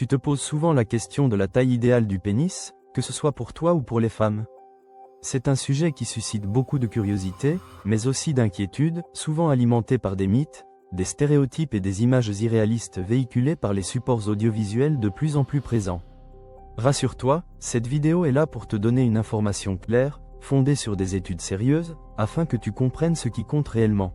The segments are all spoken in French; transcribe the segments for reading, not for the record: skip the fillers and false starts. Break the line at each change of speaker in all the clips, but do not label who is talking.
Tu te poses souvent la question de la taille idéale du pénis, que ce soit pour toi ou pour les femmes. C'est un sujet qui suscite beaucoup de curiosité, mais aussi d'inquiétude, souvent alimenté par des mythes, des stéréotypes et des images irréalistes véhiculées par les supports audiovisuels de plus en plus présents. Rassure-toi, cette vidéo est là pour te donner une information claire, fondée sur des études sérieuses, afin que tu comprennes ce qui compte réellement.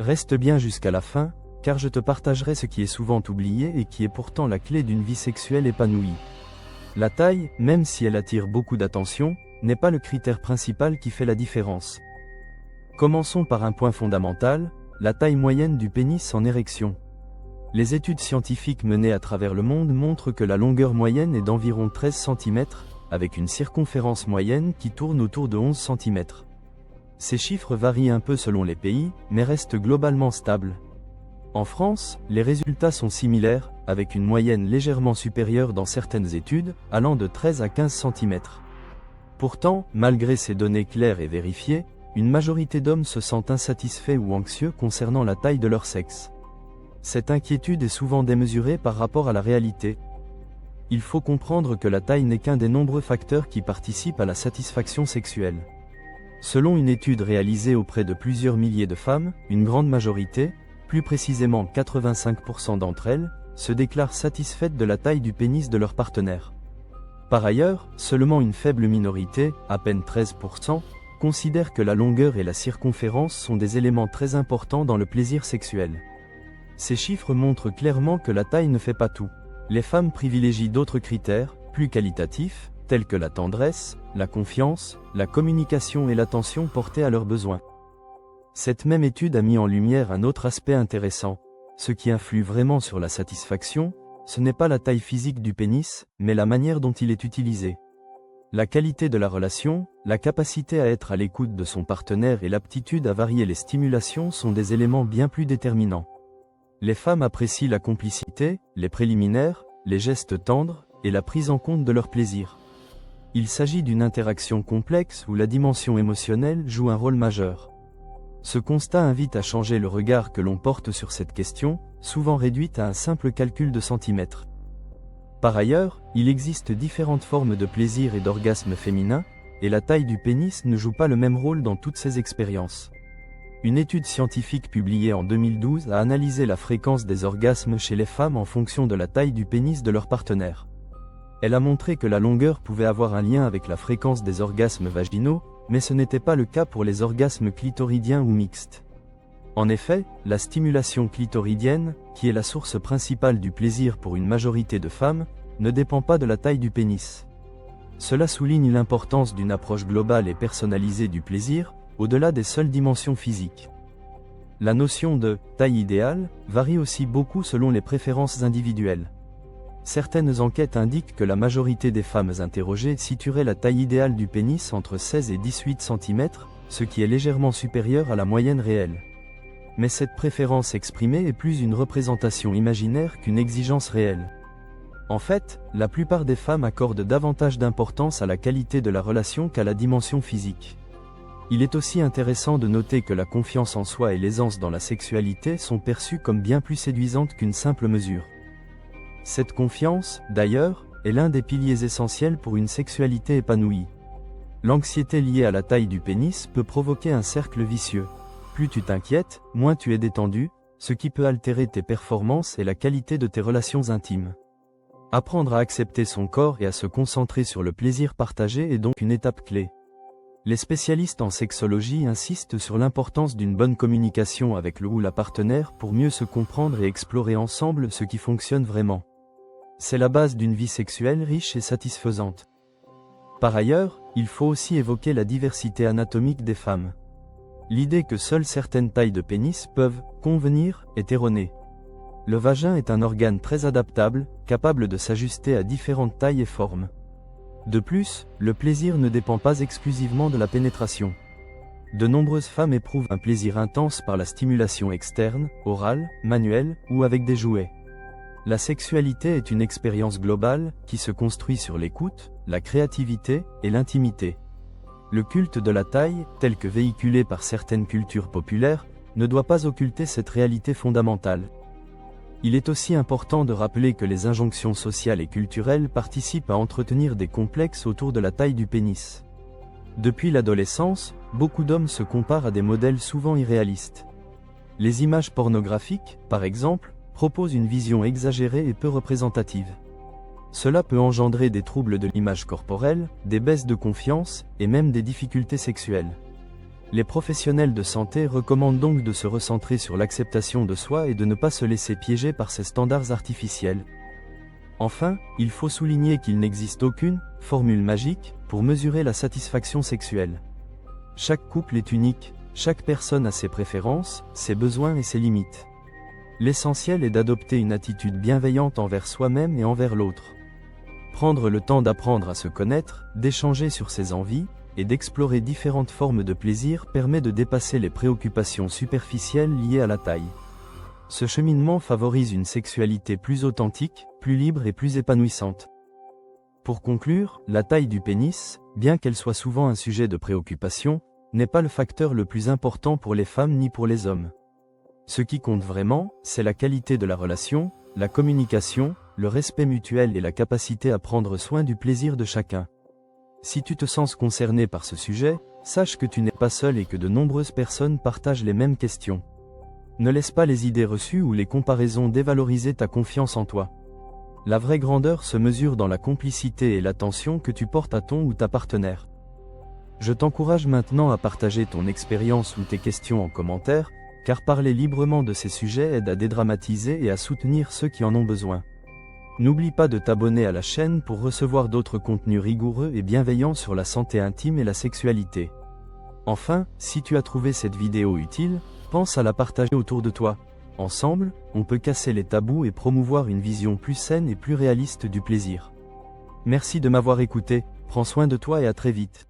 Reste bien jusqu'à la fin, car je te partagerai ce qui est souvent oublié et qui est pourtant la clé d'une vie sexuelle épanouie. La taille, même si elle attire beaucoup d'attention, n'est pas le critère principal qui fait la différence. Commençons par un point fondamental, la taille moyenne du pénis en érection. Les études scientifiques menées à travers le monde montrent que la longueur moyenne est d'environ 13 cm, avec une circonférence moyenne qui tourne autour de 11 cm. Ces chiffres varient un peu selon les pays, mais restent globalement stables. En France, les résultats sont similaires, avec une moyenne légèrement supérieure dans certaines études, allant de 13 à 15 cm. Pourtant, malgré ces données claires et vérifiées, une majorité d'hommes se sentent insatisfaits ou anxieux concernant la taille de leur sexe. Cette inquiétude est souvent démesurée par rapport à la réalité. Il faut comprendre que la taille n'est qu'un des nombreux facteurs qui participent à la satisfaction sexuelle. Selon une étude réalisée auprès de plusieurs milliers de femmes, une grande majorité, plus précisément 85% d'entre elles, se déclarent satisfaites de la taille du pénis de leur partenaire. Par ailleurs, seulement une faible minorité, à peine 13%, considère que la longueur et la circonférence sont des éléments très importants dans le plaisir sexuel. Ces chiffres montrent clairement que la taille ne fait pas tout. Les femmes privilégient d'autres critères, plus qualitatifs, tels que la tendresse, la confiance, la communication et l'attention portée à leurs besoins. Cette même étude a mis en lumière un autre aspect intéressant. Ce qui influe vraiment sur la satisfaction, ce n'est pas la taille physique du pénis, mais la manière dont il est utilisé. La qualité de la relation, la capacité à être à l'écoute de son partenaire et l'aptitude à varier les stimulations sont des éléments bien plus déterminants. Les femmes apprécient la complicité, les préliminaires, les gestes tendres, et la prise en compte de leur plaisir. Il s'agit d'une interaction complexe où la dimension émotionnelle joue un rôle majeur. Ce constat invite à changer le regard que l'on porte sur cette question, souvent réduite à un simple calcul de centimètres. Par ailleurs, il existe différentes formes de plaisir et d'orgasme féminin, et la taille du pénis ne joue pas le même rôle dans toutes ces expériences. Une étude scientifique publiée en 2012 a analysé la fréquence des orgasmes chez les femmes en fonction de la taille du pénis de leur partenaire. Elle a montré que la longueur pouvait avoir un lien avec la fréquence des orgasmes vaginaux, mais ce n'était pas le cas pour les orgasmes clitoridiens ou mixtes. En effet, la stimulation clitoridienne, qui est la source principale du plaisir pour une majorité de femmes, ne dépend pas de la taille du pénis. Cela souligne l'importance d'une approche globale et personnalisée du plaisir, au-delà des seules dimensions physiques. La notion de « taille idéale » varie aussi beaucoup selon les préférences individuelles. Certaines enquêtes indiquent que la majorité des femmes interrogées situeraient la taille idéale du pénis entre 16 et 18 cm, ce qui est légèrement supérieur à la moyenne réelle. Mais cette préférence exprimée est plus une représentation imaginaire qu'une exigence réelle. En fait, la plupart des femmes accordent davantage d'importance à la qualité de la relation qu'à la dimension physique. Il est aussi intéressant de noter que la confiance en soi et l'aisance dans la sexualité sont perçues comme bien plus séduisantes qu'une simple mesure. Cette confiance, d'ailleurs, est l'un des piliers essentiels pour une sexualité épanouie. L'anxiété liée à la taille du pénis peut provoquer un cercle vicieux. Plus tu t'inquiètes, moins tu es détendu, ce qui peut altérer tes performances et la qualité de tes relations intimes. Apprendre à accepter son corps et à se concentrer sur le plaisir partagé est donc une étape clé. Les spécialistes en sexologie insistent sur l'importance d'une bonne communication avec le ou la partenaire pour mieux se comprendre et explorer ensemble ce qui fonctionne vraiment. C'est la base d'une vie sexuelle riche et satisfaisante. Par ailleurs, il faut aussi évoquer la diversité anatomique des femmes. L'idée que seules certaines tailles de pénis peuvent convenir est erronée. Le vagin est un organe très adaptable, capable de s'ajuster à différentes tailles et formes. De plus, le plaisir ne dépend pas exclusivement de la pénétration. De nombreuses femmes éprouvent un plaisir intense par la stimulation externe, orale, manuelle, ou avec des jouets. La sexualité est une expérience globale, qui se construit sur l'écoute, la créativité et l'intimité. Le culte de la taille, tel que véhiculé par certaines cultures populaires, ne doit pas occulter cette réalité fondamentale. Il est aussi important de rappeler que les injonctions sociales et culturelles participent à entretenir des complexes autour de la taille du pénis. Depuis l'adolescence, beaucoup d'hommes se comparent à des modèles souvent irréalistes. Les images pornographiques, par exemple, proposent une vision exagérée et peu représentative. Cela peut engendrer des troubles de l'image corporelle, des baisses de confiance, et même des difficultés sexuelles. Les professionnels de santé recommandent donc de se recentrer sur l'acceptation de soi et de ne pas se laisser piéger par ces standards artificiels. Enfin, il faut souligner qu'il n'existe aucune formule magique pour mesurer la satisfaction sexuelle. Chaque couple est unique, chaque personne a ses préférences, ses besoins et ses limites. L'essentiel est d'adopter une attitude bienveillante envers soi-même et envers l'autre. Prendre le temps d'apprendre à se connaître, d'échanger sur ses envies, et d'explorer différentes formes de plaisir permet de dépasser les préoccupations superficielles liées à la taille. Ce cheminement favorise une sexualité plus authentique, plus libre et plus épanouissante. Pour conclure, la taille du pénis, bien qu'elle soit souvent un sujet de préoccupation, n'est pas le facteur le plus important pour les femmes ni pour les hommes. Ce qui compte vraiment, c'est la qualité de la relation, la communication, le respect mutuel et la capacité à prendre soin du plaisir de chacun. Si tu te sens concerné par ce sujet, sache que tu n'es pas seul et que de nombreuses personnes partagent les mêmes questions. Ne laisse pas les idées reçues ou les comparaisons dévaloriser ta confiance en toi. La vraie grandeur se mesure dans la complicité et l'attention que tu portes à ton ou ta partenaire. Je t'encourage maintenant à partager ton expérience ou tes questions en commentaire, car parler librement de ces sujets aide à dédramatiser et à soutenir ceux qui en ont besoin. N'oublie pas de t'abonner à la chaîne pour recevoir d'autres contenus rigoureux et bienveillants sur la santé intime et la sexualité. Enfin, si tu as trouvé cette vidéo utile, pense à la partager autour de toi. Ensemble, on peut casser les tabous et promouvoir une vision plus saine et plus réaliste du plaisir. Merci de m'avoir écouté, prends soin de toi et à très vite.